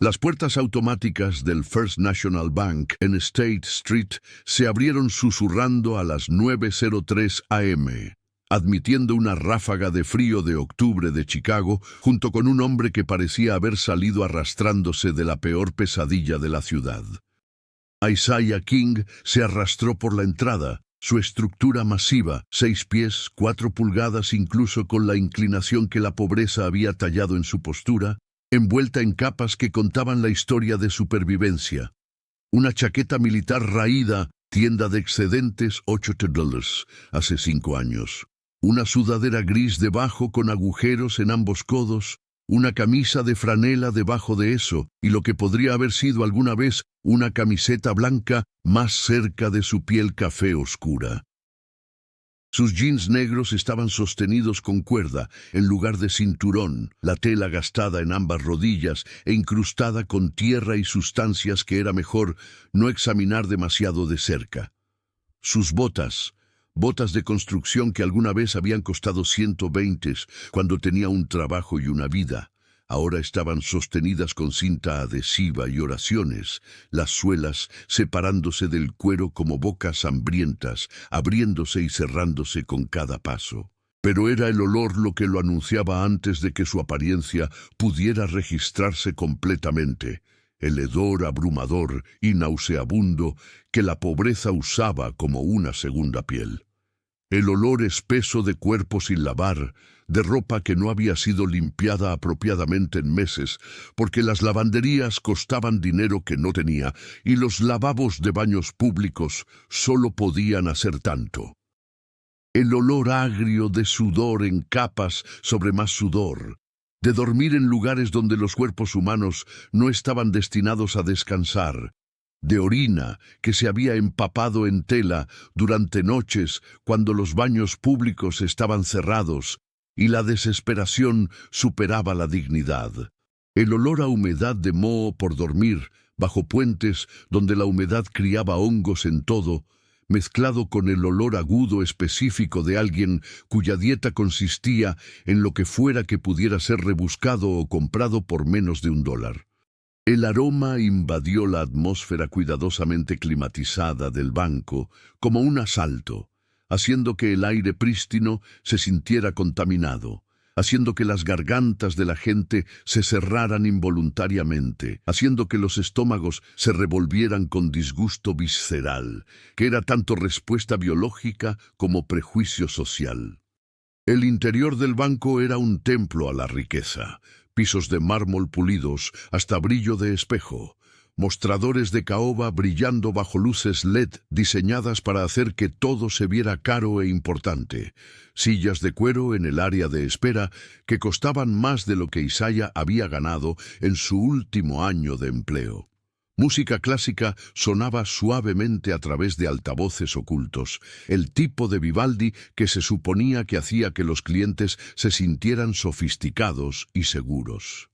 Las puertas automáticas del First National Bank en State Street se abrieron susurrando a las 9:03 a.m., admitiendo una ráfaga de frío de octubre de Chicago, junto con un hombre que parecía haber salido arrastrándose de la peor pesadilla de la ciudad. Isaiah King se arrastró por la entrada, su estructura masiva, 6 pies, 4 pulgadas, incluso con la inclinación que la pobreza había tallado en su postura, envuelta en capas que contaban la historia de supervivencia. Una chaqueta militar raída, tienda de excedentes, $8 hace 5 años. Una sudadera gris debajo con agujeros en ambos codos, una camisa de franela debajo de eso, y lo que podría haber sido alguna vez una camiseta blanca más cerca de su piel café oscura. Sus jeans negros estaban sostenidos con cuerda, en lugar de cinturón, la tela gastada en ambas rodillas e incrustada con tierra y sustancias que era mejor no examinar demasiado de cerca. Sus botas de construcción que alguna vez habían costado 120 cuando tenía un trabajo y una vida, ahora estaban sostenidas con cinta adhesiva y oraciones, las suelas separándose del cuero como bocas hambrientas, abriéndose y cerrándose con cada paso. Pero era el olor lo que lo anunciaba antes de que su apariencia pudiera registrarse completamente, el hedor abrumador y nauseabundo que la pobreza usaba como una segunda piel. El olor espeso de cuerpo sin lavar, de ropa que no había sido limpiada apropiadamente en meses, porque las lavanderías costaban dinero que no tenía y los lavabos de baños públicos solo podían hacer tanto. El olor agrio de sudor en capas sobre más sudor, de dormir en lugares donde los cuerpos humanos no estaban destinados a descansar, de orina que se había empapado en tela durante noches cuando los baños públicos estaban cerrados y la desesperación superaba la dignidad. El olor a humedad de moho por dormir bajo puentes donde la humedad criaba hongos en todo, mezclado con el olor agudo específico de alguien cuya dieta consistía en lo que fuera que pudiera ser rebuscado o comprado por menos de $1. El aroma invadió la atmósfera cuidadosamente climatizada del banco como un asalto, haciendo que el aire prístino se sintiera contaminado, haciendo que las gargantas de la gente se cerraran involuntariamente, haciendo que los estómagos se revolvieran con disgusto visceral, que era tanto respuesta biológica como prejuicio social. El interior del banco era un templo a la riqueza, pisos de mármol pulidos hasta brillo de espejo, mostradores de caoba brillando bajo luces LED diseñadas para hacer que todo se viera caro e importante, sillas de cuero en el área de espera que costaban más de lo que Isaiah había ganado en su último año de empleo. Música clásica sonaba suavemente a través de altavoces ocultos, el tipo de Vivaldi que se suponía que hacía que los clientes se sintieran sofisticados y seguros.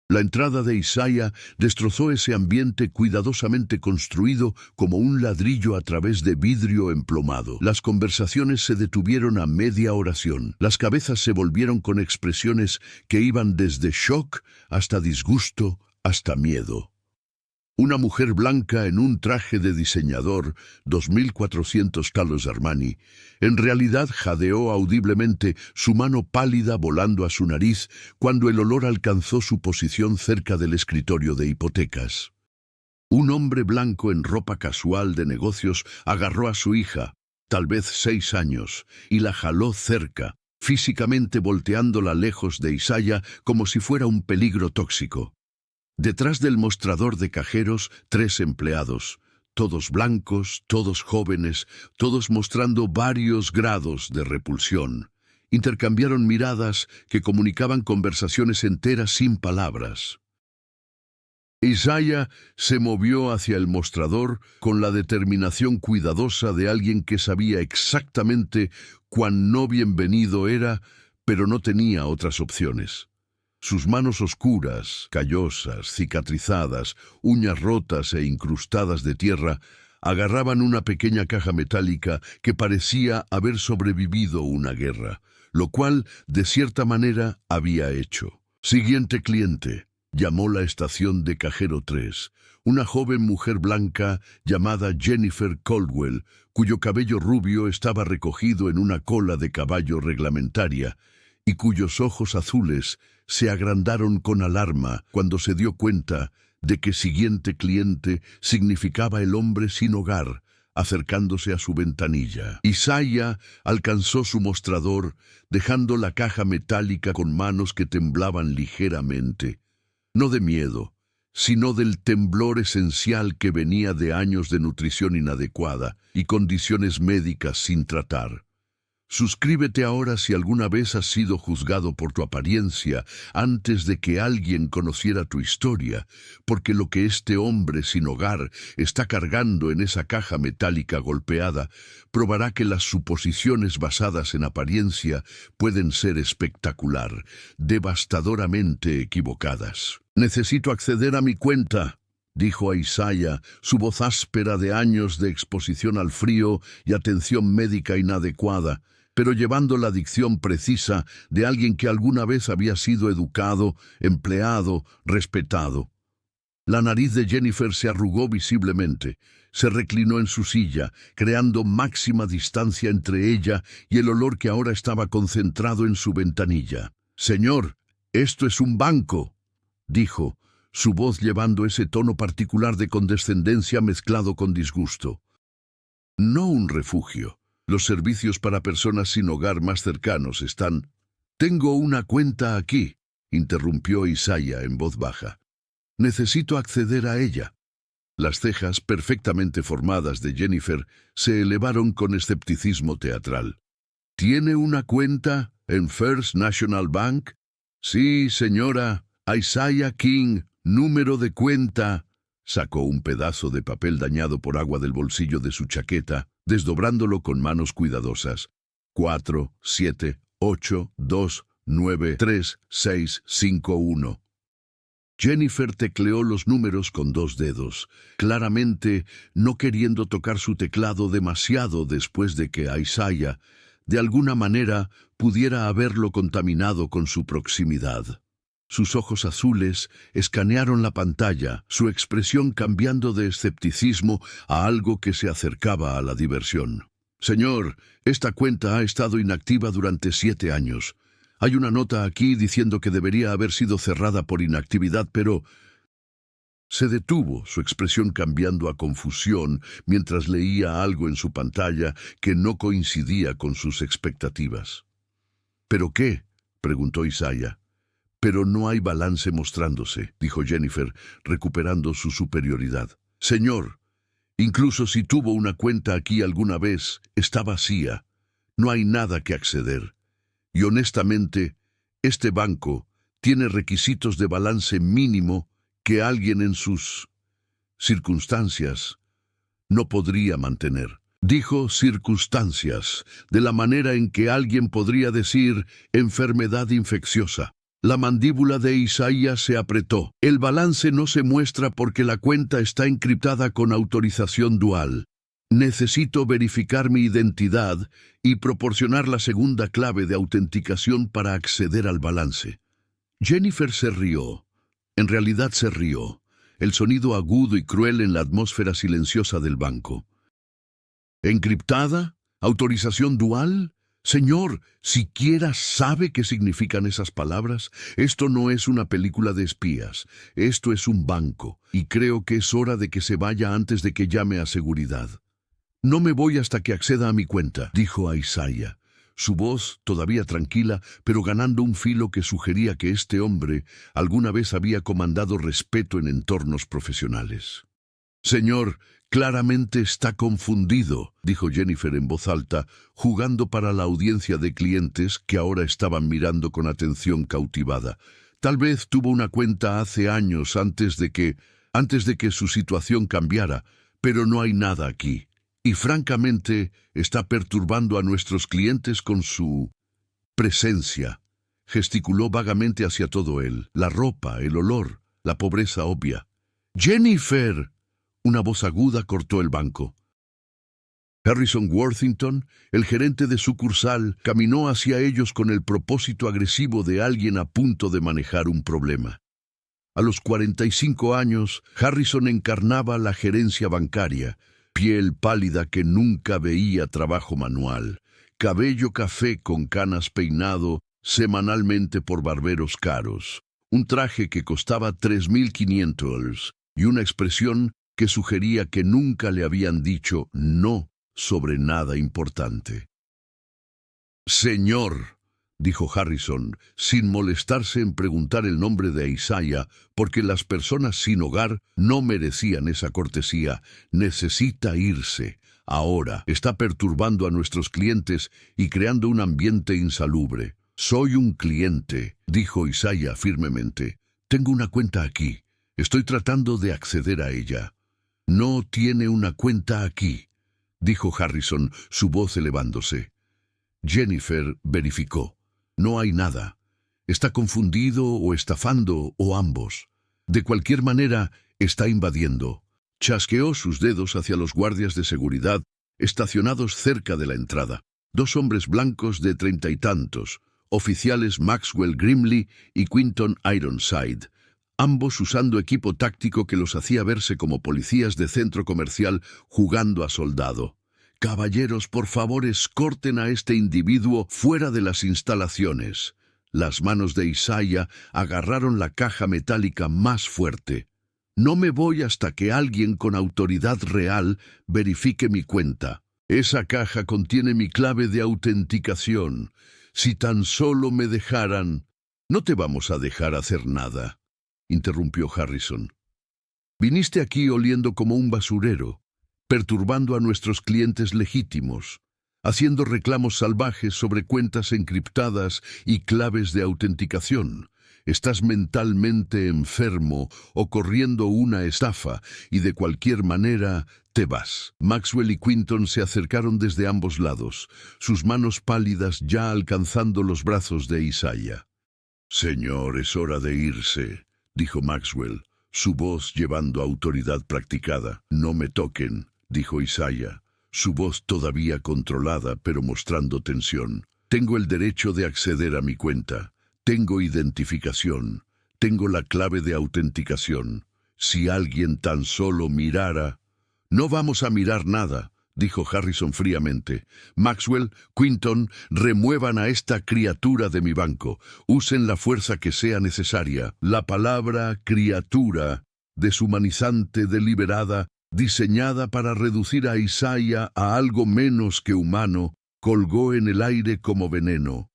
La entrada de Isaiah destrozó ese ambiente cuidadosamente construido como un ladrillo a través de vidrio emplomado. Las conversaciones se detuvieron a media oración. Las cabezas se volvieron con expresiones que iban desde shock hasta disgusto hasta miedo. Una mujer blanca en un traje de diseñador, 2.400 Armani, en realidad jadeó audiblemente, su mano pálida volando a su nariz cuando el olor alcanzó su posición cerca del escritorio de hipotecas. Un hombre blanco en ropa casual de negocios agarró a su hija, tal vez 6 años, y la jaló cerca, físicamente volteándola lejos de Isaiah como si fuera un peligro tóxico. Detrás del mostrador de cajeros, 3 empleados, todos blancos, todos jóvenes, todos mostrando varios grados de repulsión. Intercambiaron miradas que comunicaban conversaciones enteras sin palabras. Isaiah se movió hacia el mostrador con la determinación cuidadosa de alguien que sabía exactamente cuán no bienvenido era, pero no tenía otras opciones. Sus manos oscuras, callosas, cicatrizadas, uñas rotas e incrustadas de tierra, agarraban una pequeña caja metálica que parecía haber sobrevivido una guerra, lo cual, de cierta manera, había hecho. Siguiente cliente. Llamó la estación de cajero 3. Una joven mujer blanca llamada Jennifer Caldwell, cuyo cabello rubio estaba recogido en una cola de caballo reglamentaria y cuyos ojos azules se agrandaron con alarma cuando se dio cuenta de que siguiente cliente significaba el hombre sin hogar, acercándose a su ventanilla. Isaiah alcanzó su mostrador, dejando la caja metálica con manos que temblaban ligeramente. No de miedo, sino del temblor esencial que venía de años de nutrición inadecuada y condiciones médicas sin tratar. Suscríbete ahora si alguna vez has sido juzgado por tu apariencia antes de que alguien conociera tu historia, porque lo que este hombre sin hogar está cargando en esa caja metálica golpeada probará que las suposiciones basadas en apariencia pueden ser espectacular, devastadoramente equivocadas. «Necesito acceder a mi cuenta», dijo a Isaiah, su voz áspera de años de exposición al frío y atención médica inadecuada, pero llevando la dicción precisa de alguien que alguna vez había sido educado, empleado, respetado. La nariz de Jennifer se arrugó visiblemente. Se reclinó en su silla, creando máxima distancia entre ella y el olor que ahora estaba concentrado en su ventanilla. «Señor, esto es un banco», dijo, su voz llevando ese tono particular de condescendencia mezclado con disgusto. «No un refugio. Los servicios para personas sin hogar más cercanos están...» «Tengo una cuenta aquí», interrumpió Isaiah en voz baja. «Necesito acceder a ella». Las cejas perfectamente formadas de Jennifer se elevaron con escepticismo teatral. «¿Tiene una cuenta en First National Bank?» «Sí, señora. Isaiah King, número de cuenta». Sacó un pedazo de papel dañado por agua del bolsillo de su chaqueta, desdobrándolo con manos cuidadosas. 4, 7, 8, 2, 9, 3, 6, 5, 1. Jennifer tecleó los números con 2 dedos, claramente no queriendo tocar su teclado demasiado después de que Isaiah, de alguna manera, pudiera haberlo contaminado con su proximidad. Sus ojos azules escanearon la pantalla, su expresión cambiando de escepticismo a algo que se acercaba a la diversión. «Señor, esta cuenta ha estado inactiva durante 7 años. Hay una nota aquí diciendo que debería haber sido cerrada por inactividad, pero...» Se detuvo, su expresión cambiando a confusión mientras leía algo en su pantalla que no coincidía con sus expectativas. «¿Pero qué?», preguntó Isaiah. «Pero no hay balance mostrándose», dijo Jennifer, recuperando su superioridad. «Señor, incluso si tuvo una cuenta aquí alguna vez, está vacía. No hay nada que acceder. Y honestamente, este banco tiene requisitos de balance mínimo que alguien en sus circunstancias no podría mantener». Dijo circunstancias, de la manera en que alguien podría decir enfermedad infecciosa. La mandíbula de Isaiah se apretó. «El balance no se muestra porque la cuenta está encriptada con autorización dual. Necesito verificar mi identidad y proporcionar la segunda clave de autenticación para acceder al balance». Jennifer se rió. En realidad se rió. El sonido agudo y cruel en la atmósfera silenciosa del banco. «¿Encriptada? ¿Autorización dual? Señor, ¿siquiera sabe qué significan esas palabras? Esto no es una película de espías. Esto es un banco, y creo que es hora de que se vaya antes de que llame a seguridad». «No me voy hasta que acceda a mi cuenta», dijo a Isaiah, su voz todavía tranquila, pero ganando un filo que sugería que este hombre alguna vez había comandado respeto en entornos profesionales. «Señor, claramente está confundido», dijo Jennifer en voz alta, jugando para la audiencia de clientes que ahora estaban mirando con atención cautivada. «Tal vez tuvo una cuenta hace años antes de que su situación cambiara, pero no hay nada aquí. Y francamente está perturbando a nuestros clientes con su presencia». Gesticuló vagamente hacia todo él, la ropa, el olor, la pobreza obvia. «¡Jennifer!», una voz aguda cortó el banco. Harrison Worthington, el gerente de sucursal, caminó hacia ellos con el propósito agresivo de alguien a punto de manejar un problema. A los 45 años, Harrison encarnaba la gerencia bancaria, piel pálida que nunca veía trabajo manual, cabello café con canas peinado semanalmente por barberos caros, un traje que costaba $3,500 y una expresión que sugería que nunca le habían dicho no sobre nada importante. «Señor», dijo Harrison, sin molestarse en preguntar el nombre de Isaiah, porque las personas sin hogar no merecían esa cortesía. «Necesita irse. Ahora está perturbando a nuestros clientes y creando un ambiente insalubre». «Soy un cliente», dijo Isaiah firmemente. «Tengo una cuenta aquí. Estoy tratando de acceder a ella». «No tiene una cuenta aquí», dijo Harrison, su voz elevándose. Jennifer verificó. «No hay nada. Está confundido o estafando o ambos. De cualquier manera, está invadiendo». Chasqueó sus dedos hacia los guardias de seguridad estacionados cerca de la entrada. 2 hombres blancos de 30 y tantos, oficiales Maxwell Grimley y Quinton Ironside, ambos usando equipo táctico que los hacía verse como policías de centro comercial jugando a soldado. «Caballeros, por favor, escorten a este individuo fuera de las instalaciones». Las manos de Isaiah agarraron la caja metálica más fuerte. «No me voy hasta que alguien con autoridad real verifique mi cuenta. Esa caja contiene mi clave de autenticación. Si tan solo me dejaran...» «No te vamos a dejar hacer nada», interrumpió Harrison. «Viniste aquí oliendo como un basurero, perturbando a nuestros clientes legítimos, haciendo reclamos salvajes sobre cuentas encriptadas y claves de autenticación. Estás mentalmente enfermo o corriendo una estafa y de cualquier manera te vas». Maxwell y Quinton se acercaron desde ambos lados, sus manos pálidas ya alcanzando los brazos de Isaiah. «Señor, es hora de irse», dijo Maxwell, su voz llevando autoridad practicada. «No me toquen», dijo Isaiah, su voz todavía controlada pero mostrando tensión. «Tengo el derecho de acceder a mi cuenta. Tengo identificación. Tengo la clave de autenticación. Si alguien tan solo mirara...» «No vamos a mirar nada», dijo Harrison fríamente. «Maxwell, Quinton, remuevan a esta criatura de mi banco. Usen la fuerza que sea necesaria». La palabra criatura, deshumanizante, deliberada, diseñada para reducir a Isaiah a algo menos que humano, colgó en el aire como veneno.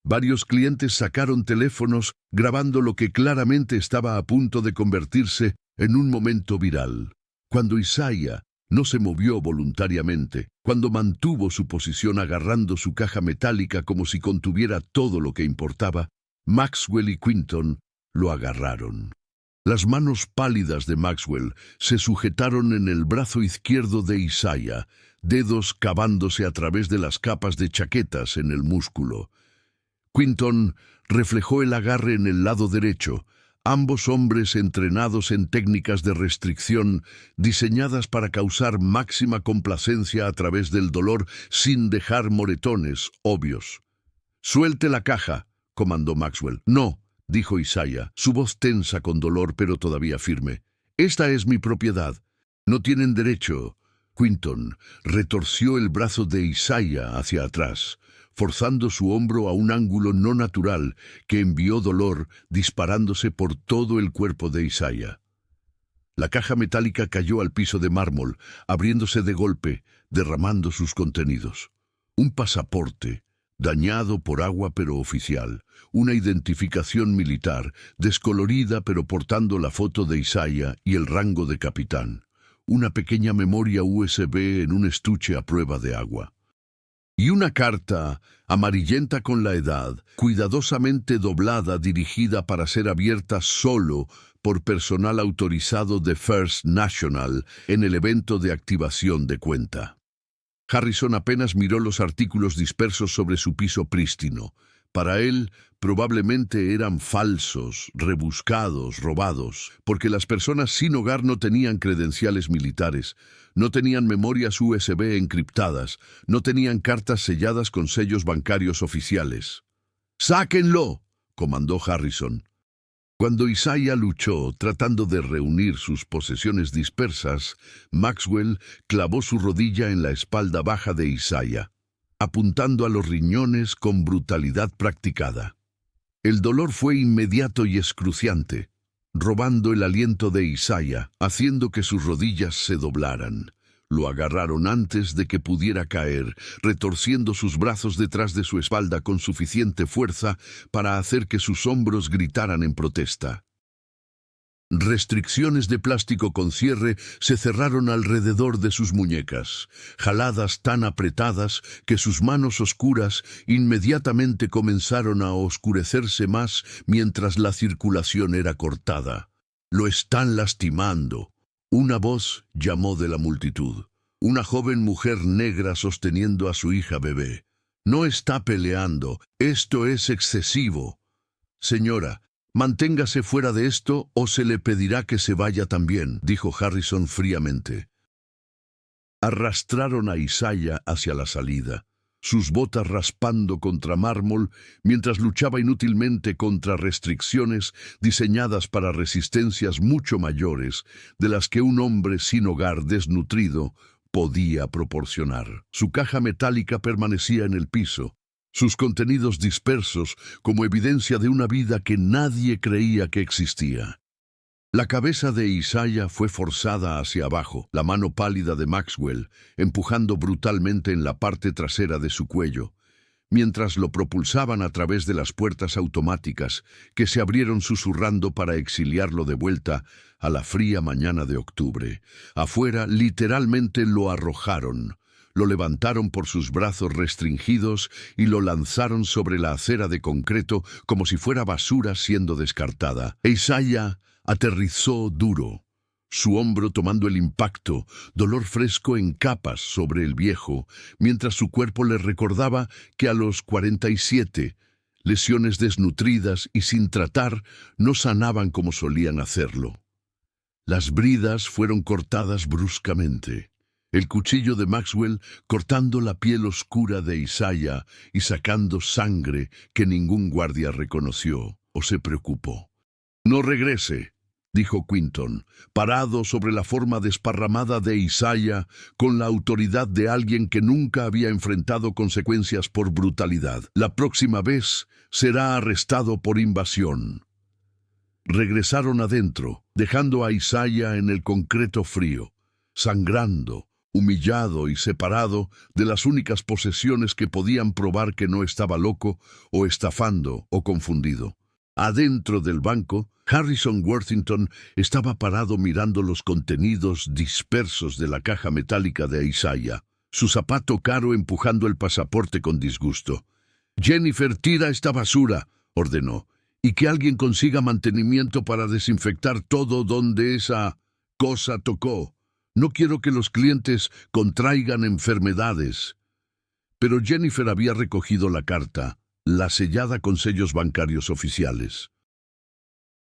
Varios clientes sacaron teléfonos grabando lo que claramente estaba a punto de convertirse en un momento viral. Cuando Isaiah no se movió voluntariamente, cuando mantuvo su posición agarrando su caja metálica como si contuviera todo lo que importaba, Maxwell y Quinton lo agarraron. Las manos pálidas de Maxwell se sujetaron en el brazo izquierdo de Isaiah, dedos cavándose a través de las capas de chaquetas en el músculo. Quinton reflejó el agarre en el lado derecho, ambos hombres entrenados en técnicas de restricción diseñadas para causar máxima complacencia a través del dolor sin dejar moretones obvios. «Suelte la caja», comandó Maxwell. «No», dijo Isaiah, su voz tensa con dolor pero todavía firme. «Esta es mi propiedad. No tienen derecho». Quinton retorció el brazo de Isaiah hacia atrás, forzando su hombro a un ángulo no natural que envió dolor disparándose por todo el cuerpo de Isaiah. La caja metálica cayó al piso de mármol, abriéndose de golpe, derramando sus contenidos. Un pasaporte, dañado por agua pero oficial, una identificación militar, descolorida pero portando la foto de Isaiah y el rango de capitán, una pequeña memoria USB en un estuche a prueba de agua. Y una carta, amarillenta con la edad, cuidadosamente doblada dirigida para ser abierta solo por personal autorizado de First National en el evento de activación de cuenta. Harrison apenas miró los artículos dispersos sobre su piso prístino. Para él, probablemente eran falsos, rebuscados, robados, porque las personas sin hogar no tenían credenciales militares, no tenían memorias USB encriptadas, no tenían cartas selladas con sellos bancarios oficiales. «¡Sáquenlo!», comandó Harrison. Cuando Isaiah luchó tratando de reunir sus posesiones dispersas, Maxwell clavó su rodilla en la espalda baja de Isaiah, apuntando a los riñones con brutalidad practicada. El dolor fue inmediato y excruciante, robando el aliento de Isaiah, haciendo que sus rodillas se doblaran. Lo agarraron antes de que pudiera caer, retorciendo sus brazos detrás de su espalda con suficiente fuerza para hacer que sus hombros gritaran en protesta. Restricciones de plástico con cierre se cerraron alrededor de sus muñecas, jaladas tan apretadas que sus manos oscuras inmediatamente comenzaron a oscurecerse más mientras la circulación era cortada. «Lo están lastimando», una voz llamó de la multitud. Una joven mujer negra sosteniendo a su hija bebé. «No está peleando, esto es excesivo». «Señora, manténgase fuera de esto o se le pedirá que se vaya también», dijo Harrison fríamente. Arrastraron a Isaiah hacia la salida, sus botas raspando contra mármol mientras luchaba inútilmente contra restricciones diseñadas para resistencias mucho mayores de las que un hombre sin hogar desnutrido podía proporcionar. Su caja metálica permanecía en el piso, sus contenidos dispersos como evidencia de una vida que nadie creía que existía. La cabeza de Isaiah fue forzada hacia abajo, la mano pálida de Maxwell empujando brutalmente en la parte trasera de su cuello, mientras lo propulsaban a través de las puertas automáticas que se abrieron susurrando para exiliarlo de vuelta a la fría mañana de octubre. Afuera literalmente lo arrojaron. Lo levantaron por sus brazos restringidos y lo lanzaron sobre la acera de concreto como si fuera basura siendo descartada. Isaiah aterrizó duro, su hombro tomando el impacto, dolor fresco en capas sobre el viejo, mientras su cuerpo le recordaba que a los 47, lesiones desnutridas y sin tratar no sanaban como solían hacerlo. Las bridas fueron cortadas bruscamente. El cuchillo de Maxwell cortando la piel oscura de Isaiah y sacando sangre que ningún guardia reconoció o se preocupó. «No regrese», dijo Quinton, parado sobre la forma desparramada de Isaiah con la autoridad de alguien que nunca había enfrentado consecuencias por brutalidad. «La próxima vez será arrestado por invasión». Regresaron adentro, dejando a Isaiah en el concreto frío, sangrando, humillado y separado de las únicas posesiones que podían probar que no estaba loco o estafando o confundido. Adentro del banco, Harrison Worthington estaba parado mirando los contenidos dispersos de la caja metálica de Isaiah, su zapato caro empujando el pasaporte con disgusto. «Jennifer, tira esta basura», ordenó, «y que alguien consiga mantenimiento para desinfectar todo donde esa cosa tocó. No quiero que los clientes contraigan enfermedades». Pero Jennifer había recogido la carta, la sellada con sellos bancarios oficiales,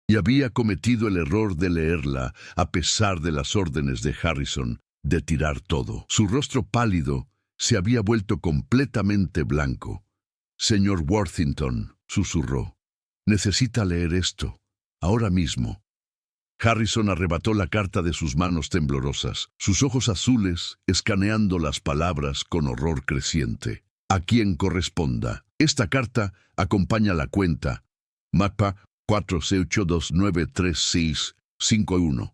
y había cometido el error de leerla a pesar de las órdenes de Harrison de tirar todo. Su rostro pálido se había vuelto completamente blanco. «Señor Worthington», susurró, «necesita leer esto, ahora mismo». Harrison arrebató la carta de sus manos temblorosas, sus ojos azules escaneando las palabras con horror creciente. «A quien corresponda. Esta carta acompaña la cuenta MACPA 468293651,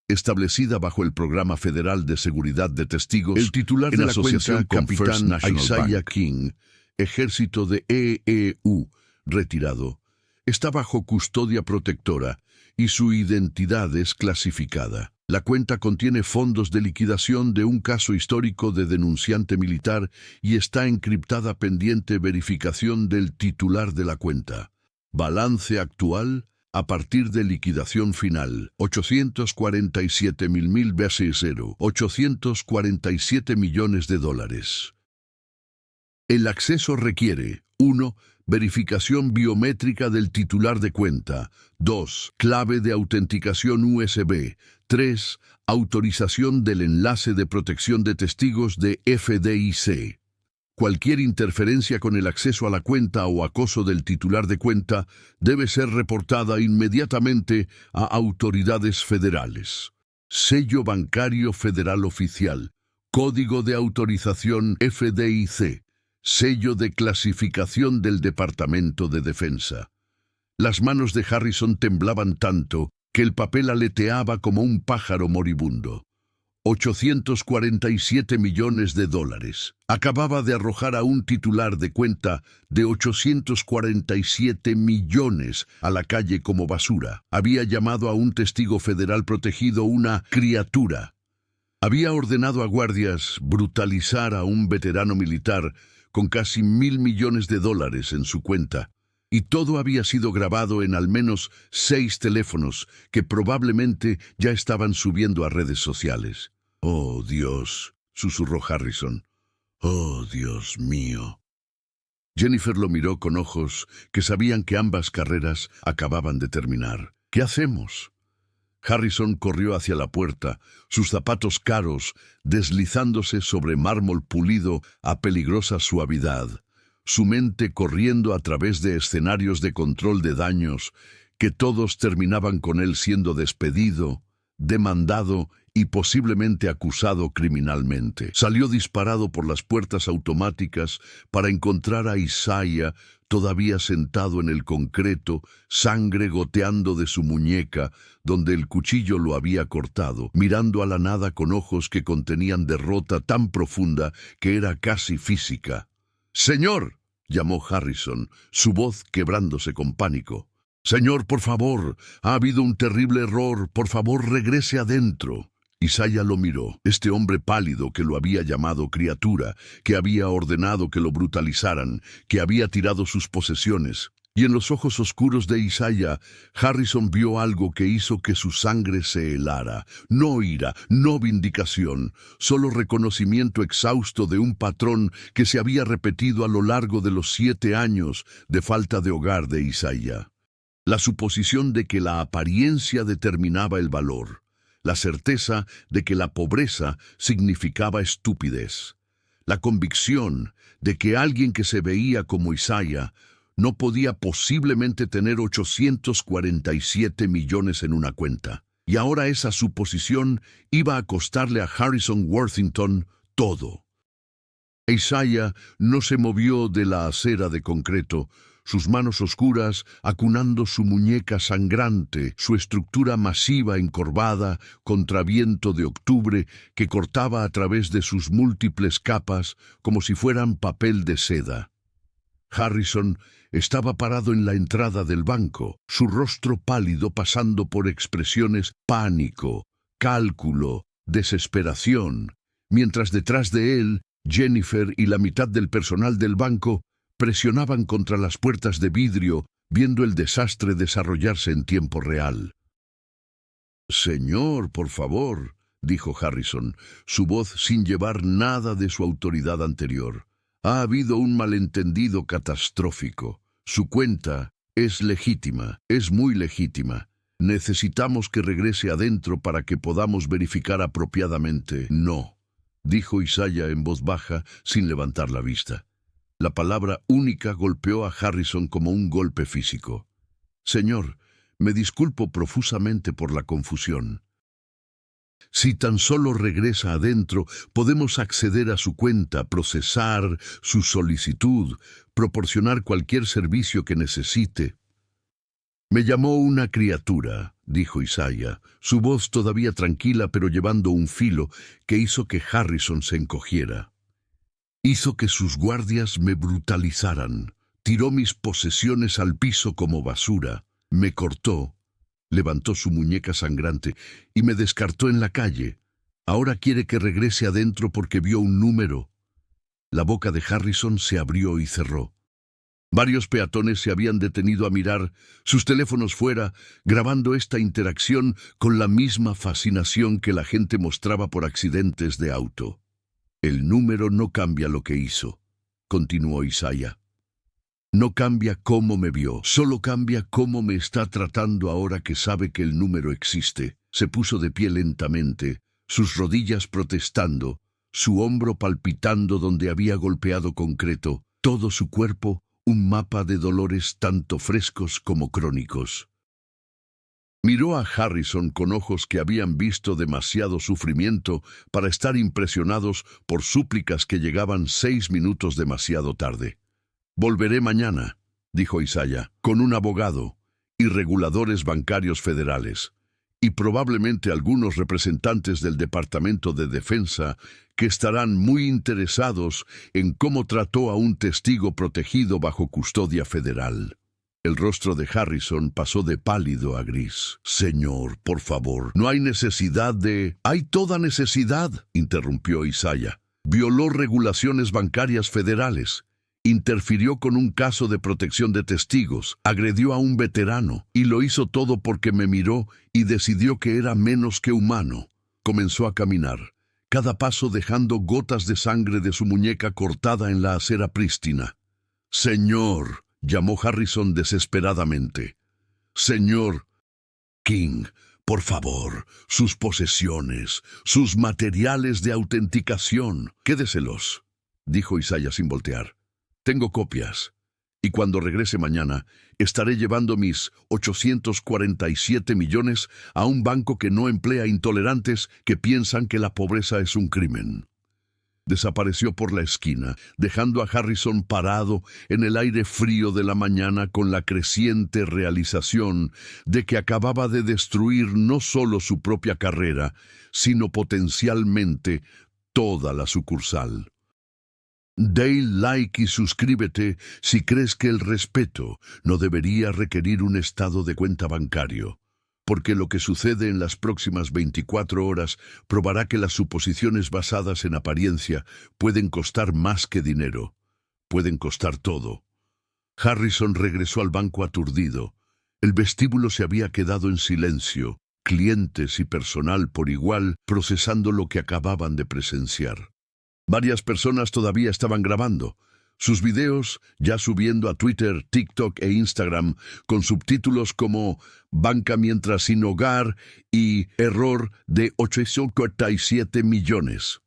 establecida bajo el Programa Federal de Seguridad de Testigos. El titular de la cuenta, Capitán Isaiah King, Ejército de EEU, retirado, está bajo custodia protectora y su identidad es clasificada. La cuenta contiene fondos de liquidación de un caso histórico de denunciante militar y está encriptada pendiente verificación del titular de la cuenta. Balance actual a partir de liquidación final, 847.000 veces 0, 847 millones de dólares. El acceso requiere 1. Verificación biométrica del titular de cuenta. 2. Clave de autenticación USB. 3. Autorización del enlace de protección de testigos de FDIC. Cualquier interferencia con el acceso a la cuenta o acoso del titular de cuenta debe ser reportada inmediatamente a autoridades federales. Sello bancario federal oficial, código de autorización FDIC, sello de clasificación del Departamento de Defensa. Las manos de Harrison temblaban tanto que el papel aleteaba como un pájaro moribundo. 847 millones de dólares. Acababa de arrojar a un titular de cuenta de 847 millones a la calle como basura. Había llamado a un testigo federal protegido una criatura. Había ordenado a guardias brutalizar a un veterano militar con casi 1.000 millones de dólares en su cuenta. Y todo había sido grabado en al menos 6 teléfonos que probablemente ya estaban subiendo a redes sociales. «Oh, Dios», susurró Harrison. «Oh, Dios mío». Jennifer lo miró con ojos que sabían que ambas carreras acababan de terminar. «¿Qué hacemos?». Harrison corrió hacia la puerta, sus zapatos caros deslizándose sobre mármol pulido a peligrosa suavidad, su mente corriendo a través de escenarios de control de daños que todos terminaban con él siendo despedido, demandado y posiblemente acusado criminalmente. Salió disparado por las puertas automáticas para encontrar a Isaiah todavía sentado en el concreto, sangre goteando de su muñeca, donde el cuchillo lo había cortado, mirando a la nada con ojos que contenían derrota tan profunda que era casi física. «¡Señor!», llamó Harrison, su voz quebrándose con pánico. «Señor, por favor, ha habido un terrible error, por favor regrese adentro». Isaiah lo miró, este hombre pálido que lo había llamado criatura, que había ordenado que lo brutalizaran, que había tirado sus posesiones. Y en los ojos oscuros de Isaiah, Harrison vio algo que hizo que su sangre se helara. No ira, no vindicación, solo reconocimiento exhausto de un patrón que se había repetido a lo largo de los 7 años de falta de hogar de Isaiah. La suposición de que la apariencia determinaba el valor. La certeza de que la pobreza significaba estupidez. La convicción de que alguien que se veía como Isaiah no podía posiblemente tener 847 millones en una cuenta. Y ahora esa suposición iba a costarle a Harrison Worthington todo. Isaiah no se movió de la acera de concreto, sus manos oscuras acunando su muñeca sangrante, su estructura masiva encorvada contra viento de octubre que cortaba a través de sus múltiples capas como si fueran papel de seda. Harrison estaba parado en la entrada del banco, su rostro pálido pasando por expresiones pánico, cálculo, desesperación, mientras detrás de él, Jennifer y la mitad del personal del banco presionaban contra las puertas de vidrio, viendo el desastre desarrollarse en tiempo real. «Señor, por favor», dijo Harrison, su voz sin llevar nada de su autoridad anterior. «Ha habido un malentendido catastrófico. Su cuenta es legítima, es muy legítima. Necesitamos que regrese adentro para que podamos verificar apropiadamente». «No», dijo Isaiah en voz baja, sin levantar la vista. La palabra única golpeó a Harrison como un golpe físico. «Señor, me disculpo profusamente por la confusión. Si tan solo regresa adentro, podemos acceder a su cuenta, procesar su solicitud, proporcionar cualquier servicio que necesite». «Me llamó una criatura», dijo Isaiah, su voz todavía tranquila pero llevando un filo que hizo que Harrison se encogiera. «Hizo que sus guardias me brutalizaran, tiró mis posesiones al piso como basura, me cortó, levantó su muñeca sangrante y me descartó en la calle. Ahora quiere que regrese adentro porque vio un número». La boca de Harrison se abrió y cerró. Varios peatones se habían detenido a mirar, sus teléfonos fuera, grabando esta interacción con la misma fascinación que la gente mostraba por accidentes de auto. «El número no cambia lo que hizo», continuó Isaiah. «No cambia cómo me vio, solo cambia cómo me está tratando ahora que sabe que el número existe». Se puso de pie lentamente, sus rodillas protestando, su hombro palpitando donde había golpeado concreto, todo su cuerpo un mapa de dolores tanto frescos como crónicos. Miró a Harrison con ojos que habían visto demasiado sufrimiento para estar impresionados por súplicas que llegaban 6 minutos demasiado tarde. «Volveré mañana», dijo Isaiah, «con un abogado y reguladores bancarios federales, y probablemente algunos representantes del Departamento de Defensa que estarán muy interesados en cómo trató a un testigo protegido bajo custodia federal». El rostro de Harrison pasó de pálido a gris. «Señor, por favor, no hay necesidad de...» «Hay toda necesidad», interrumpió Isaiah. «Violó regulaciones bancarias federales, interfirió con un caso de protección de testigos, agredió a un veterano, y lo hizo todo porque me miró y decidió que era menos que humano». Comenzó a caminar, cada paso dejando gotas de sangre de su muñeca cortada en la acera prístina. «Señor», llamó Harrison desesperadamente. «Señor King, por favor, sus posesiones, sus materiales de autenticación, quédeselos», dijo Isaiah sin voltear. «Tengo copias, y cuando regrese mañana, estaré llevando mis 847 millones a un banco que no emplea intolerantes que piensan que la pobreza es un crimen». Desapareció por la esquina, dejando a Harrison parado en el aire frío de la mañana con la creciente realización de que acababa de destruir no solo su propia carrera, sino potencialmente toda la sucursal. Dale like y suscríbete si crees que el respeto no debería requerir un estado de cuenta bancario, porque lo que sucede en las próximas 24 horas probará que las suposiciones basadas en apariencia pueden costar más que dinero, pueden costar todo. Harrison regresó al banco aturdido. El vestíbulo se había quedado en silencio, clientes y personal por igual procesando lo que acababan de presenciar. Varias personas todavía estaban grabando sus videos, ya subiendo a Twitter, TikTok e Instagram, con subtítulos como «Banca mientras sin hogar» y «Error de 847 millones».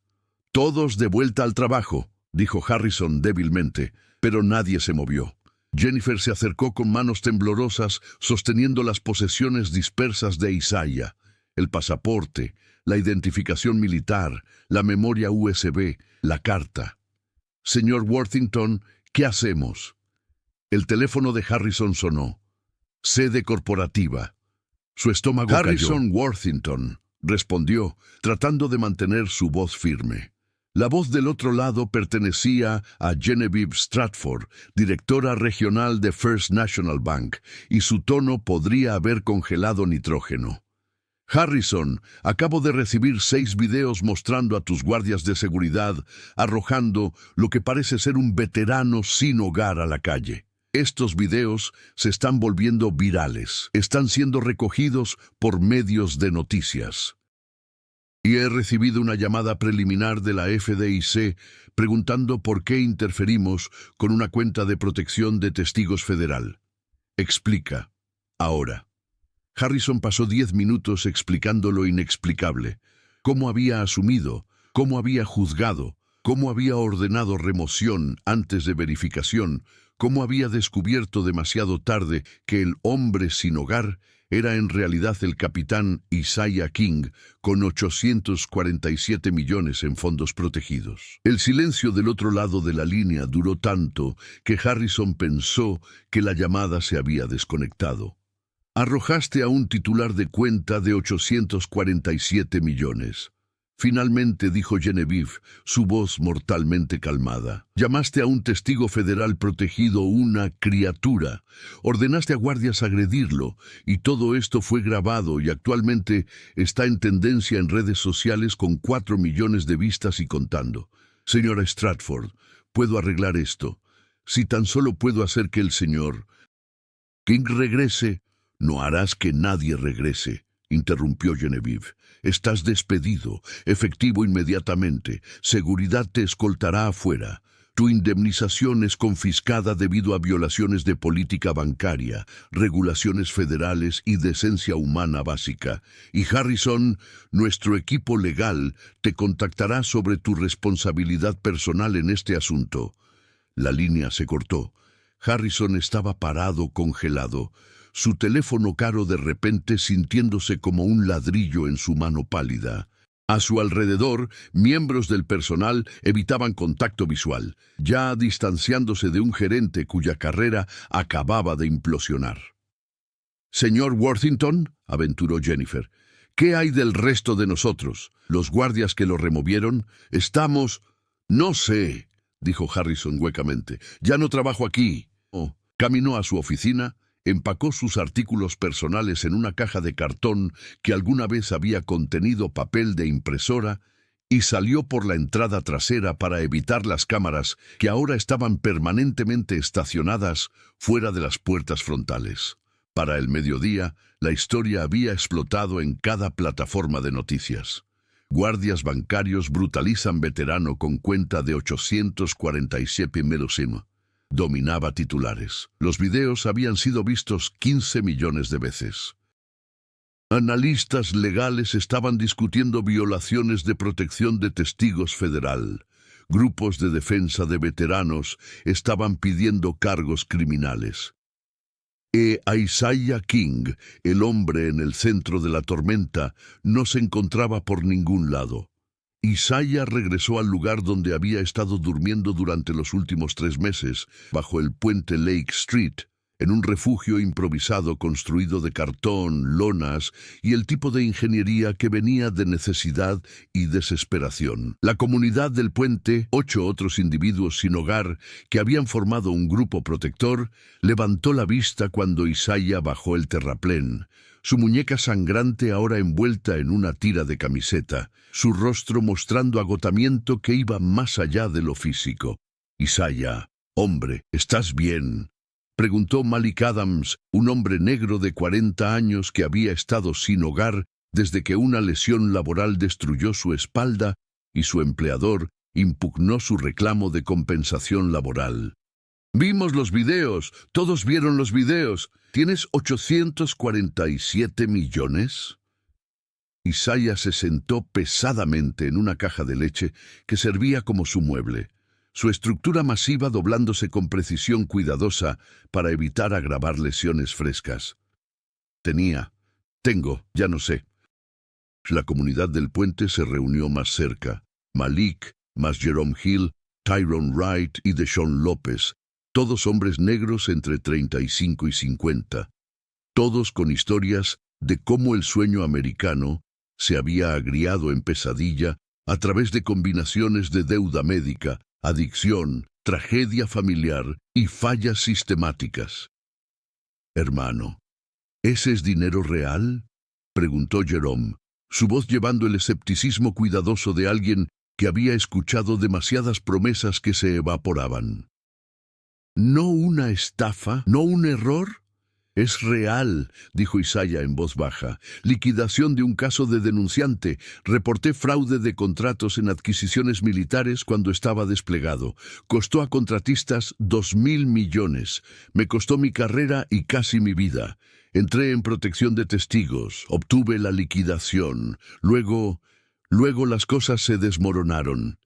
«Todos de vuelta al trabajo», dijo Harrison débilmente, pero nadie se movió. Jennifer se acercó con manos temblorosas, sosteniendo las posesiones dispersas de Isaiah, el pasaporte, la identificación militar, la memoria USB, la carta. «Señor Worthington, ¿qué hacemos?» El teléfono de Harrison sonó. «Sede corporativa». Su estómago cayó. «Harrison Worthington», respondió, tratando de mantener su voz firme. La voz del otro lado pertenecía a Genevieve Stratford, directora regional de First National Bank, y su tono podría haber congelado nitrógeno. «Harrison, acabo de recibir 6 videos mostrando a tus guardias de seguridad arrojando lo que parece ser un veterano sin hogar a la calle. Estos videos se están volviendo virales, están siendo recogidos por medios de noticias. Y he recibido una llamada preliminar de la FDIC preguntando por qué interferimos con una cuenta de protección de testigos federal. Explica, ahora». Harrison pasó 10 minutos explicando lo inexplicable, cómo había asumido, cómo había juzgado, cómo había ordenado remoción antes de verificación, cómo había descubierto demasiado tarde que el hombre sin hogar era en realidad el capitán Isaiah King con 847 millones en fondos protegidos. El silencio del otro lado de la línea duró tanto que Harrison pensó que la llamada se había desconectado. «Arrojaste a un titular de cuenta de 847 millones. Finalmente dijo Genevieve, su voz mortalmente calmada. «Llamaste a un testigo federal protegido una criatura. Ordenaste a guardias agredirlo, y todo esto fue grabado y actualmente está en tendencia en redes sociales con 4 millones de vistas y contando. Señora Stratford, puedo arreglar esto. Si tan solo puedo hacer que el señor King regrese». «No harás que nadie regrese», interrumpió Genevieve. «Estás despedido, efectivo inmediatamente. Seguridad te escoltará afuera. Tu indemnización es confiscada debido a violaciones de política bancaria, regulaciones federales y decencia humana básica. Y Harrison, nuestro equipo legal, te contactará sobre tu responsabilidad personal en este asunto. La línea se cortó. Harrison estaba parado, congelado, su teléfono caro de repente sintiéndose como un ladrillo en su mano pálida. A su alrededor, miembros del personal evitaban contacto visual, ya distanciándose de un gerente cuya carrera acababa de implosionar. «Señor Worthington», aventuró Jennifer, «¿qué hay del resto de nosotros? ¿Los guardias que lo removieron? Estamos...» «No sé», dijo Harrison huecamente. «Ya no trabajo aquí». Caminó a su oficina, empacó sus artículos personales en una caja de cartón que alguna vez había contenido papel de impresora y salió por la entrada trasera para evitar las cámaras que ahora estaban permanentemente estacionadas fuera de las puertas frontales. Para el mediodía, la historia había explotado en cada plataforma de noticias. Guardias bancarios brutalizan veterano con cuenta de 847.000. Dominaba titulares. Los videos habían sido vistos 15 millones de veces. Analistas legales estaban discutiendo violaciones de protección de testigos federal. Grupos de defensa de veteranos estaban pidiendo cargos criminales. Isaiah King, el hombre en el centro de la tormenta, no se encontraba por ningún lado. Isaiah regresó al lugar donde había estado durmiendo durante los últimos 3 meses, bajo el puente Lake Street, en un refugio improvisado construido de cartón, lonas y el tipo de ingeniería que venía de necesidad y desesperación. La comunidad del puente, 8 otros individuos sin hogar que habían formado un grupo protector, levantó la vista cuando Isaiah bajó el terraplén, su muñeca sangrante ahora envuelta en una tira de camiseta, su rostro mostrando agotamiento que iba más allá de lo físico. «Isaiah, hombre, ¿estás bien?», preguntó Malik Adams, un hombre negro de 40 años que había estado sin hogar desde que una lesión laboral destruyó su espalda y su empleador impugnó su reclamo de compensación laboral. «Vimos los videos, todos vieron los videos. ¿Tienes 847 millones?» Isaiah se sentó pesadamente en una caja de leche que servía como su mueble, su estructura masiva doblándose con precisión cuidadosa para evitar agravar lesiones frescas. Tengo, ya no sé. La comunidad del puente se reunió más cerca. Malik, más Jerome Hill, Tyrone Wright y Deshaun López, todos hombres negros entre 35 y 50, todos con historias de cómo el sueño americano se había agriado en pesadilla a través de combinaciones de deuda médica, adicción, tragedia familiar y fallas sistemáticas. «Hermano, ¿ese es dinero real?», preguntó Jerome, su voz llevando el escepticismo cuidadoso de alguien que había escuchado demasiadas promesas que se evaporaban. «¿No una estafa? ¿No un error?» «Es real», dijo Isaiah en voz baja. «Liquidación de un caso de denunciante. Reporté fraude de contratos en adquisiciones militares cuando estaba desplegado. Costó a contratistas 2.000 millones. Me costó mi carrera y casi mi vida. Entré en protección de testigos. Obtuve la liquidación. Luego las cosas se desmoronaron».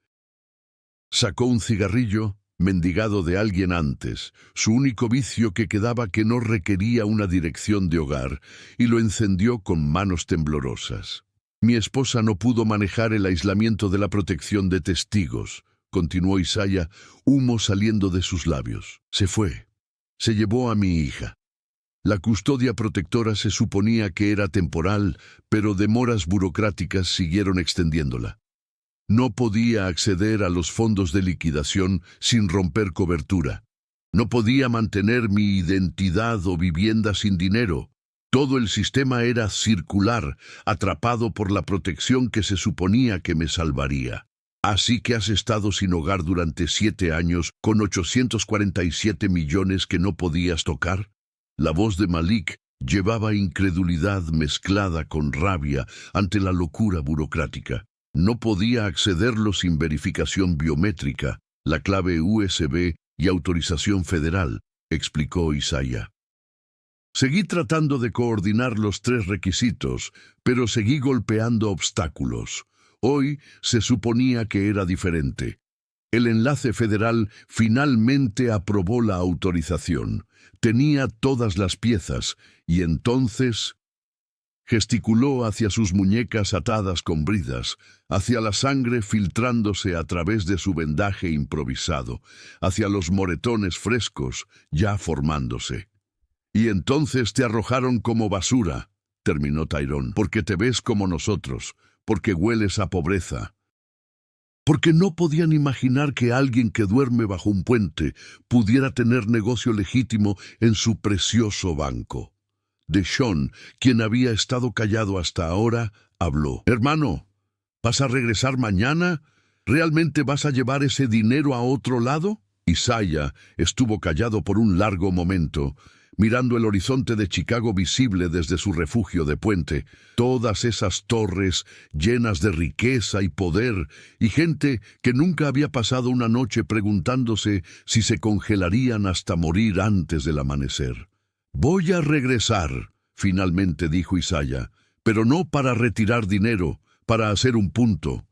Sacó un cigarrillo, mendigado de alguien antes, su único vicio que quedaba que no requería una dirección de hogar, y lo encendió con manos temblorosas. «Mi esposa no pudo manejar el aislamiento de la protección de testigos», continuó Isaiah, humo saliendo de sus labios. «Se fue. Se llevó a mi hija. La custodia protectora se suponía que era temporal, pero demoras burocráticas siguieron extendiéndola. No podía acceder a los fondos de liquidación sin romper cobertura. No podía mantener mi identidad o vivienda sin dinero. Todo el sistema era circular, atrapado por la protección que se suponía que me salvaría. Así que has estado sin hogar durante 7 años con 847 millones que no podías tocar». La voz de Malik llevaba incredulidad mezclada con rabia ante la locura burocrática. No podía accederlo sin verificación biométrica, La clave USB y autorización federal, explicó Isaiah. Seguí tratando de coordinar los 3 requisitos, pero seguí golpeando obstáculos. Hoy se suponía que era diferente. El enlace federal finalmente aprobó la autorización. Tenía todas las piezas, y entonces gesticuló hacia sus muñecas atadas con bridas, hacia la sangre filtrándose a través de su vendaje improvisado, hacia los moretones frescos ya formándose. Y entonces te arrojaron como basura, terminó Tyrone, porque te ves como nosotros, porque hueles a pobreza. Porque no podían imaginar que alguien que duerme bajo un puente pudiera tener negocio legítimo en su precioso banco. Deshawn, quien había estado callado hasta ahora, habló. «Hermano, ¿vas a regresar mañana? ¿Realmente vas a llevar ese dinero a otro lado?» Isaiah estuvo callado por un largo momento, mirando el horizonte de Chicago visible desde su refugio de puente, todas esas torres llenas de riqueza y poder, y gente que nunca había pasado una noche preguntándose si se congelarían hasta morir antes del amanecer. «Voy a regresar», finalmente dijo Isaiah, «pero no para retirar dinero, para hacer un punto».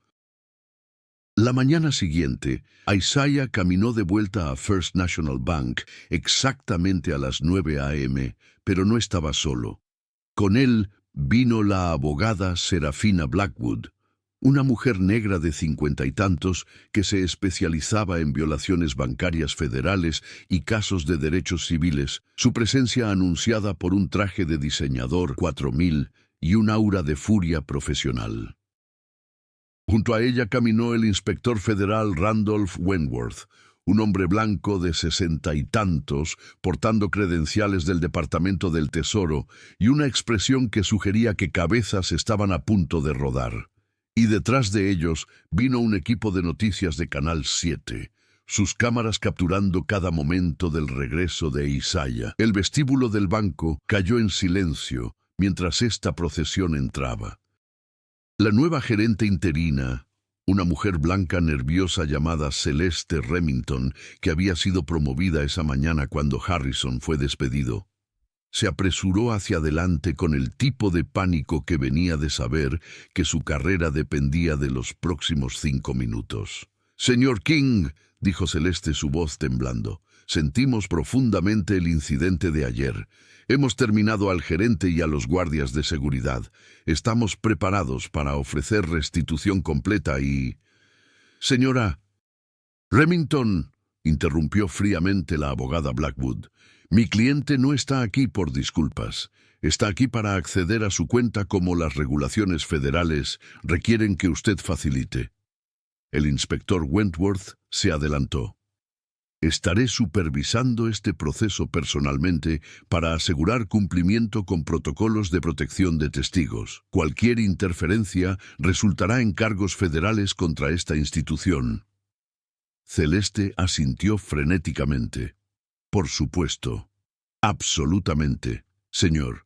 La mañana siguiente, Isaiah caminó de vuelta a First National Bank exactamente a las 9 a.m., pero no estaba solo. Con él vino la abogada Serafina Blackwood, una mujer negra de 50 y tantos que se especializaba en violaciones bancarias federales y casos de derechos civiles, su presencia anunciada por un traje de diseñador 4000 y un aura de furia profesional. Junto a ella caminó el inspector federal Randolph Wentworth, un hombre blanco de 60 y tantos, portando credenciales del Departamento del Tesoro y una expresión que sugería que cabezas estaban a punto de rodar. Y detrás de ellos vino un equipo de noticias de Canal 7, sus cámaras capturando cada momento del regreso de Isaiah. El vestíbulo del banco cayó en silencio mientras esta procesión entraba. La nueva gerente interina, una mujer blanca nerviosa llamada Celeste Remington, que había sido promovida esa mañana cuando Harrison fue despedido, se apresuró hacia adelante con el tipo de pánico que venía de saber que su carrera dependía de los próximos 5 minutos. «Señor King», dijo Celeste, su voz temblando, «sentimos profundamente el incidente de ayer. Hemos terminado al gerente y a los guardias de seguridad. Estamos preparados para ofrecer restitución completa y...» «Señora Remington», interrumpió fríamente la abogada Blackwood, «mi cliente no está aquí por disculpas. Está aquí para acceder a su cuenta como las regulaciones federales requieren que usted facilite». El inspector Wentworth se adelantó. «Estaré supervisando este proceso personalmente para asegurar cumplimiento con protocolos de protección de testigos. Cualquier interferencia resultará en cargos federales contra esta institución». Celeste asintió frenéticamente. «Por supuesto. Absolutamente, señor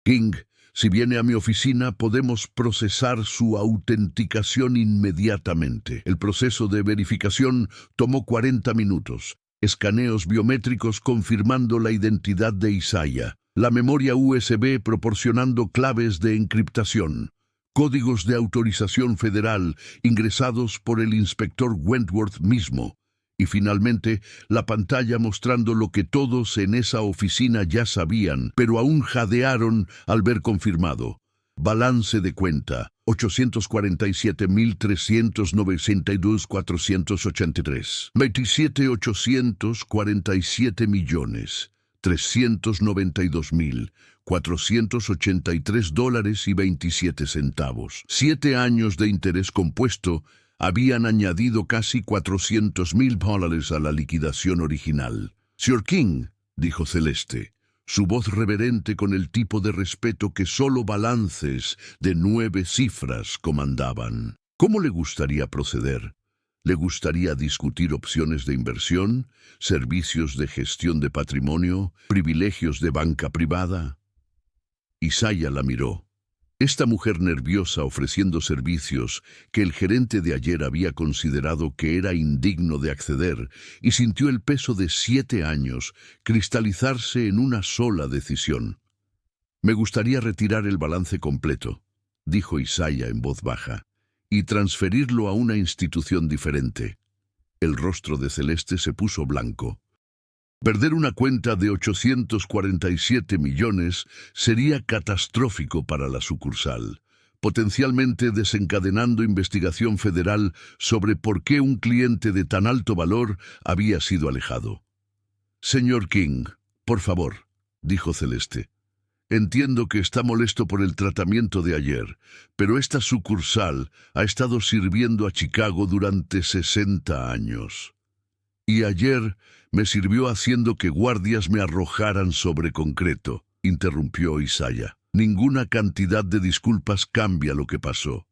King. Si viene a mi oficina, podemos procesar su autenticación inmediatamente. El proceso de verificación tomó 40 minutos. Escaneos biométricos confirmando la identidad de Isaiah. La memoria USB proporcionando claves de encriptación. Códigos de autorización federal ingresados por el inspector Wentworth mismo. Y finalmente, la pantalla mostrando lo que todos en esa oficina ya sabían, pero aún jadearon al ver confirmado. Balance de cuenta, 847.392.483. 27.847.392.483 $27. 7 años de interés compuesto habían añadido casi $400,000 a la liquidación original. «Sr. King», dijo Celeste, su voz reverente con el tipo de respeto que solo balances de 9 cifras comandaban. «¿Cómo le gustaría proceder? ¿Le gustaría discutir opciones de inversión, servicios de gestión de patrimonio, privilegios de banca privada?» Isaiah la miró. Esta mujer nerviosa ofreciendo servicios que el gerente de ayer había considerado que era indigno de acceder y sintió el peso de 7 años cristalizarse en una sola decisión. «Me gustaría retirar el balance completo», dijo Isaiah en voz baja, «y transferirlo a una institución diferente». El rostro de Celeste se puso blanco. Perder una cuenta de 847 millones sería catastrófico para la sucursal, potencialmente desencadenando investigación federal sobre por qué un cliente de tan alto valor había sido alejado. «Señor King, por favor», dijo Celeste. «Entiendo que está molesto por el tratamiento de ayer, pero esta sucursal ha estado sirviendo a Chicago durante 60 años. Y ayer me sirvió haciendo que guardias me arrojaran sobre concreto», interrumpió Isaiah. «Ninguna cantidad de disculpas cambia lo que pasó».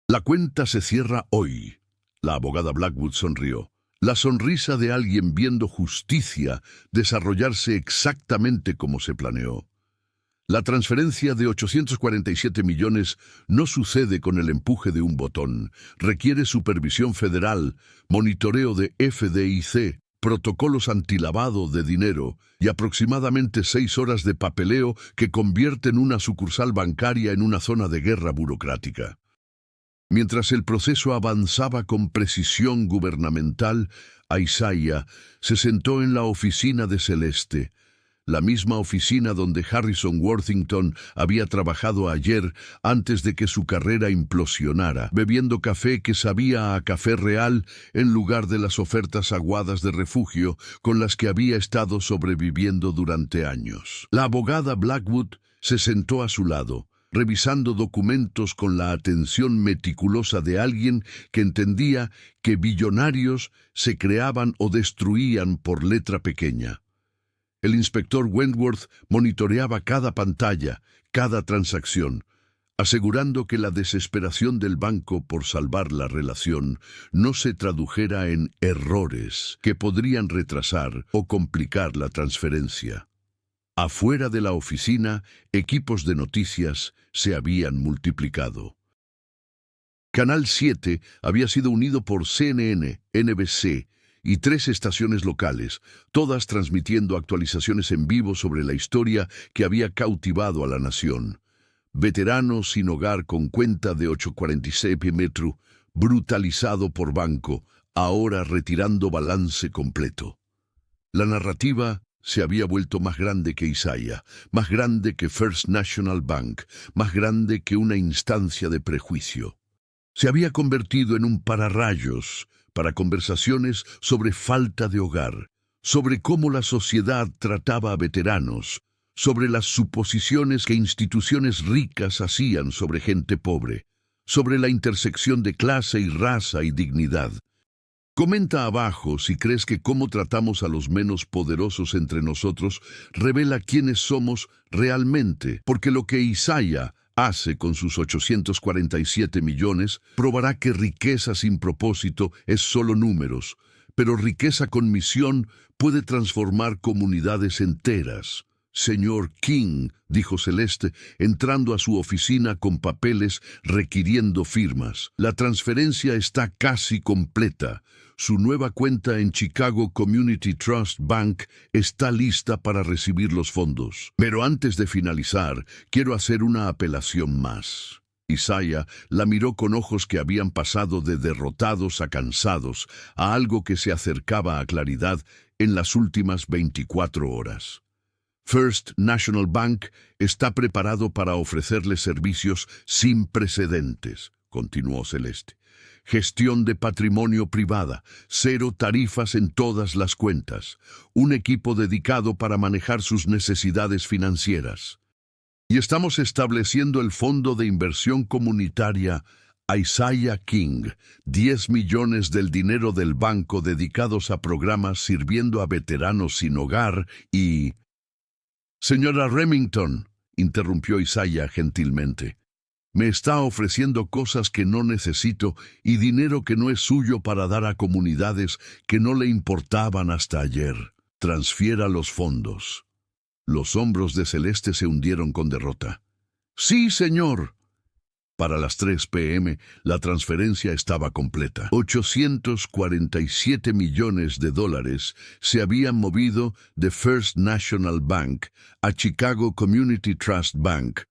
«La cuenta se cierra hoy», la abogada Blackwood sonrió. La sonrisa de alguien viendo justicia desarrollarse exactamente como se planeó. La transferencia de 847 millones no sucede con el empuje de un botón. Requiere supervisión federal, monitoreo de FDIC, protocolos antilavado de dinero y aproximadamente 6 horas de papeleo que convierten una sucursal bancaria en una zona de guerra burocrática. Mientras el proceso avanzaba con precisión gubernamental, Isaiah se sentó en la oficina de Celeste, la misma oficina donde Harrison Worthington había trabajado ayer antes de que su carrera implosionara, bebiendo café que sabía a café real en lugar de las ofertas aguadas de refugio con las que había estado sobreviviendo durante años. La abogada Blackwood se sentó a su lado, revisando documentos con la atención meticulosa de alguien que entendía que billonarios se creaban o destruían por letra pequeña. El inspector Wentworth monitoreaba cada pantalla, cada transacción, asegurando que la desesperación del banco por salvar la relación no se tradujera en errores que podrían retrasar o complicar la transferencia. Afuera de la oficina, equipos de noticias se habían multiplicado. Canal 7 había sido unido por CNN, NBC y 3 estaciones locales, todas transmitiendo actualizaciones en vivo sobre la historia que había cautivado a la nación. Veterano sin hogar con cuenta de 846 metro, brutalizado por banco, ahora retirando balance completo. La narrativa se había vuelto más grande que Isaiah, más grande que First National Bank, más grande que una instancia de prejuicio. Se había convertido en un pararrayos para conversaciones sobre falta de hogar, sobre cómo la sociedad trataba a veteranos, sobre las suposiciones que instituciones ricas hacían sobre gente pobre, sobre la intersección de clase y raza y dignidad. Comenta abajo si crees que cómo tratamos a los menos poderosos entre nosotros revela quiénes somos realmente, porque lo que Isaiah hace con sus 847 millones probará que riqueza sin propósito es solo números, pero riqueza con misión puede transformar comunidades enteras. «Señor King», dijo Celeste, entrando a su oficina con papeles requiriendo firmas. «La transferencia está casi completa. Su nueva cuenta en Chicago Community Trust Bank está lista para recibir los fondos. Pero antes de finalizar, quiero hacer una apelación más». Isaiah la miró con ojos que habían pasado de derrotados a cansados, a algo que se acercaba a claridad en las últimas 24 horas. First National Bank está preparado para ofrecerle servicios sin precedentes, continuó Celeste. Gestión de patrimonio privada, 0 tarifas en todas las cuentas, un equipo dedicado para manejar sus necesidades financieras. Y estamos estableciendo el Fondo de Inversión Comunitaria Isaiah King, 10 millones del dinero del banco dedicados a programas sirviendo a veteranos sin hogar y... «Señora Remington», interrumpió Isaiah gentilmente, «me está ofreciendo cosas que no necesito y dinero que no es suyo para dar a comunidades que no le importaban hasta ayer. Transfiera los fondos». Los hombros de Celeste se hundieron con derrota. Sí, señor. Para las 3 p.m., la transferencia estaba completa. $847 millones se habían movido de First National Bank a Chicago Community Trust Bank,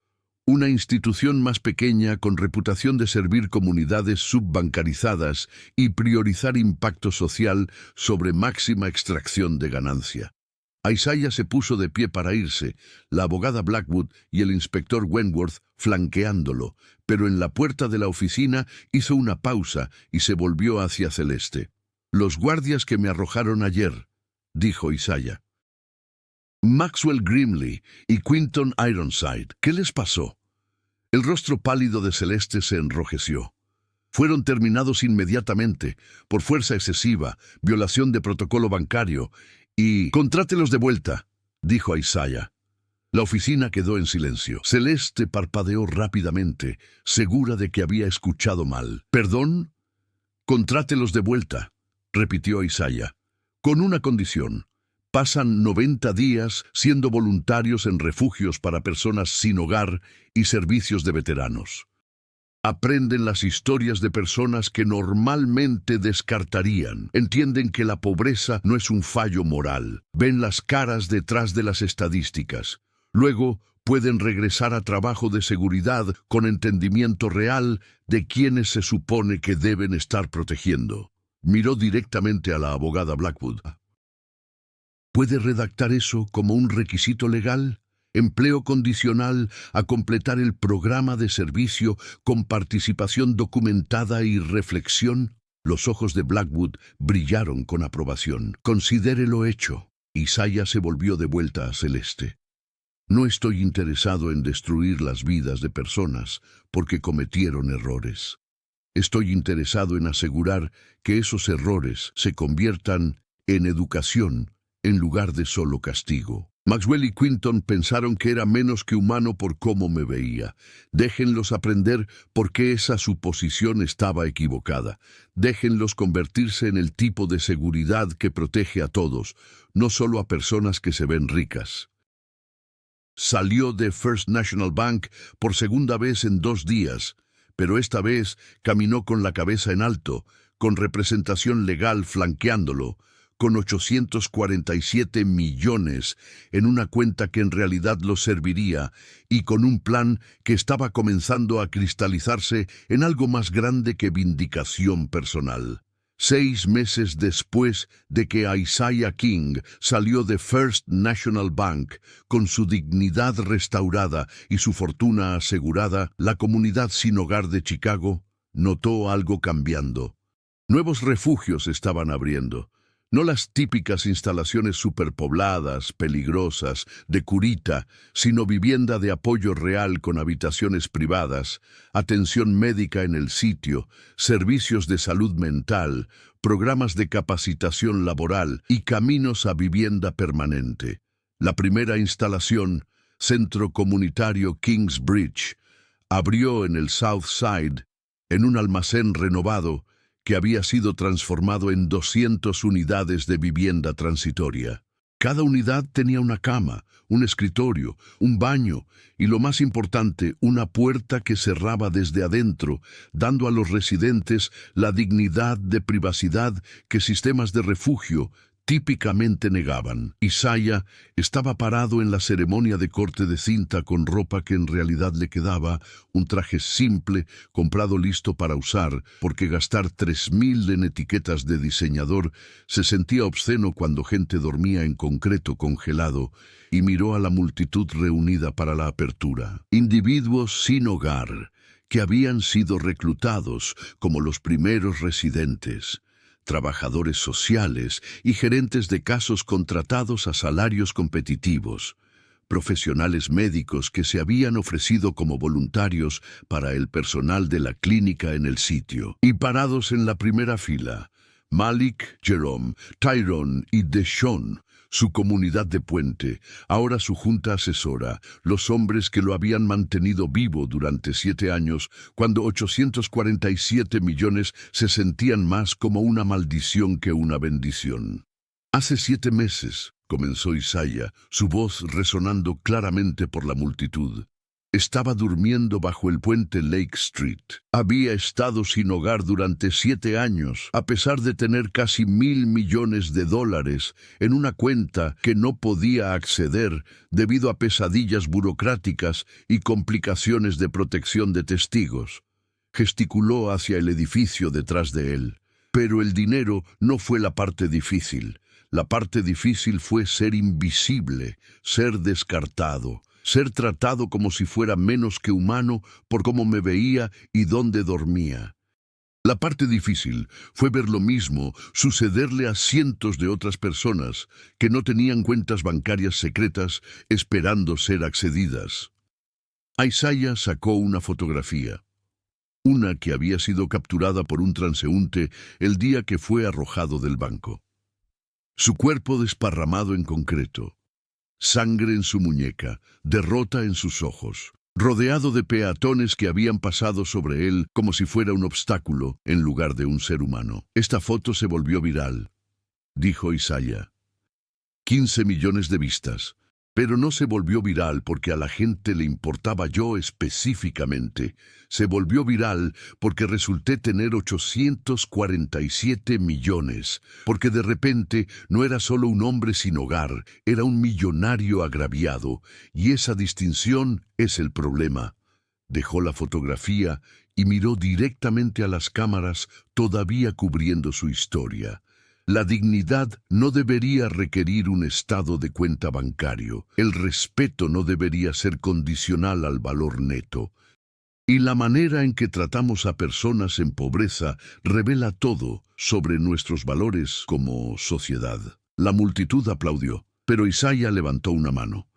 una institución más pequeña con reputación de servir comunidades subbancarizadas y priorizar impacto social sobre máxima extracción de ganancia. Isaiah se puso de pie para irse, la abogada Blackwood y el inspector Wentworth flanqueándolo, pero en la puerta de la oficina hizo una pausa y se volvió hacia Celeste. «Los guardias que me arrojaron ayer», dijo Isaiah. «Maxwell Grimley y Quinton Ironside, ¿qué les pasó?» El rostro pálido de Celeste se enrojeció. «Fueron terminados inmediatamente, por fuerza excesiva, violación de protocolo bancario, y «Contrátelos de vuelta», dijo Isaiah. La oficina quedó en silencio. Celeste parpadeó rápidamente, segura de que había escuchado mal. «¿Perdón?» «Contrátelos de vuelta», repitió Isaiah, «con una condición. Pasan 90 días siendo voluntarios en refugios para personas sin hogar y servicios de veteranos. Aprenden las historias de personas que normalmente descartarían. Entienden que la pobreza no es un fallo moral. Ven las caras detrás de las estadísticas. Luego pueden regresar a trabajo de seguridad con entendimiento real de quienes se supone que deben estar protegiendo». Miró directamente a la abogada Blackwood. «¿Puede redactar eso como un requisito legal? Empleo condicional a completar el programa de servicio con participación documentada y reflexión». Los ojos de Blackwood brillaron con aprobación. «Considérelo hecho». Isaiah se volvió de vuelta a Celeste. «No estoy interesado en destruir las vidas de personas porque cometieron errores. Estoy interesado en asegurar que esos errores se conviertan en educación en lugar de solo castigo». Maxwell y Quinton pensaron que era menos que humano por cómo me veía. Déjenlos aprender por qué esa suposición estaba equivocada. Déjenlos convertirse en el tipo de seguridad que protege a todos, no solo a personas que se ven ricas. Salió de First National Bank por segunda vez en 2 días, pero esta vez caminó con la cabeza en alto, con representación legal flanqueándolo, con 847 millones en una cuenta que en realidad lo serviría y con un plan que estaba comenzando a cristalizarse en algo más grande que vindicación personal. 6 meses después de que Isaiah King salió de First National Bank con su dignidad restaurada y su fortuna asegurada, la comunidad sin hogar de Chicago notó algo cambiando. Nuevos refugios estaban abriendo. No las típicas instalaciones superpobladas, peligrosas, de curita, sino vivienda de apoyo real con habitaciones privadas, atención médica en el sitio, servicios de salud mental, programas de capacitación laboral y caminos a vivienda permanente. La primera instalación, Centro Comunitario Kingsbridge, abrió en el South Side, en un almacén renovado, que había sido transformado en 200 unidades de vivienda transitoria. Cada unidad tenía una cama, un escritorio, un baño y, lo más importante, una puerta que cerraba desde adentro, dando a los residentes la dignidad de privacidad que sistemas de refugio típicamente negaban. Isaiah estaba parado en la ceremonia de corte de cinta con ropa que en realidad le quedaba, un traje simple, comprado listo para usar, porque gastar 3,000 en etiquetas de diseñador se sentía obsceno cuando gente dormía en concreto congelado, y miró a la multitud reunida para la apertura. Individuos sin hogar, que habían sido reclutados como los primeros residentes, trabajadores sociales y gerentes de casos contratados a salarios competitivos, profesionales médicos que se habían ofrecido como voluntarios para el personal de la clínica en el sitio. Y parados en la primera fila, Malik, Jerome, Tyrone y Deshawn, su comunidad de puente, ahora su junta asesora, los hombres que lo habían mantenido vivo durante 7 años, cuando 847 millones se sentían más como una maldición que una bendición. «Hace 7 meses», comenzó Isaiah, su voz resonando claramente por la multitud. Estaba durmiendo bajo el puente Lake Street. Había estado sin hogar durante 7 años, a pesar de tener casi $1.000 millones en una cuenta que no podía acceder debido a pesadillas burocráticas y complicaciones de protección de testigos. Gesticuló hacia el edificio detrás de él. Pero el dinero no fue la parte difícil. La parte difícil fue ser invisible, ser descartado, ser tratado como si fuera menos que humano por cómo me veía y dónde dormía. La parte difícil fue ver lo mismo sucederle a cientos de otras personas que no tenían cuentas bancarias secretas esperando ser accedidas. Isaiah sacó una fotografía. Una que había sido capturada por un transeúnte el día que fue arrojado del banco. Su cuerpo desparramado en concreto, sangre en su muñeca, derrota en sus ojos, rodeado de peatones que habían pasado sobre él como si fuera un obstáculo en lugar de un ser humano. Esta foto se volvió viral, dijo Isaiah. 15 millones de vistas. Pero no se volvió viral porque a la gente le importaba yo específicamente. Se volvió viral porque resulté tener 847 millones. Porque de repente no era solo un hombre sin hogar, era un millonario agraviado. Y esa distinción es el problema. Dejó la fotografía y miró directamente a las cámaras, todavía cubriendo su historia. La dignidad no debería requerir un estado de cuenta bancario. El respeto no debería ser condicional al valor neto. Y la manera en que tratamos a personas en pobreza revela todo sobre nuestros valores como sociedad. La multitud aplaudió, pero Isaiah levantó una mano.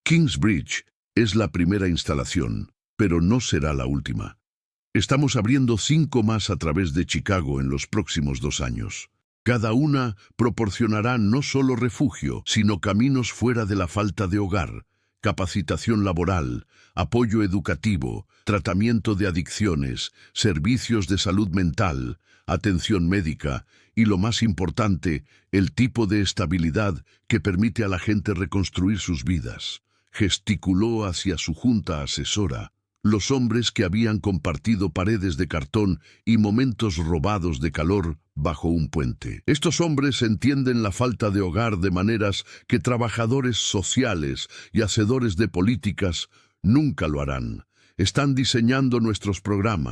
Kingsbridge es la primera instalación, pero no será la última. Estamos abriendo 5 más a través de Chicago en los próximos 2 años. Cada una proporcionará no solo refugio, sino caminos fuera de la falta de hogar, capacitación laboral, apoyo educativo, tratamiento de adicciones, servicios de salud mental, atención médica y, lo más importante, el tipo de estabilidad que permite a la gente reconstruir sus vidas. Gesticuló hacia su junta asesora. Los hombres que habían compartido paredes de cartón y momentos robados de calor bajo un puente. Estos hombres entienden la falta de hogar de maneras que trabajadores sociales y hacedores de políticas nunca lo harán. Están diseñando nuestros programas.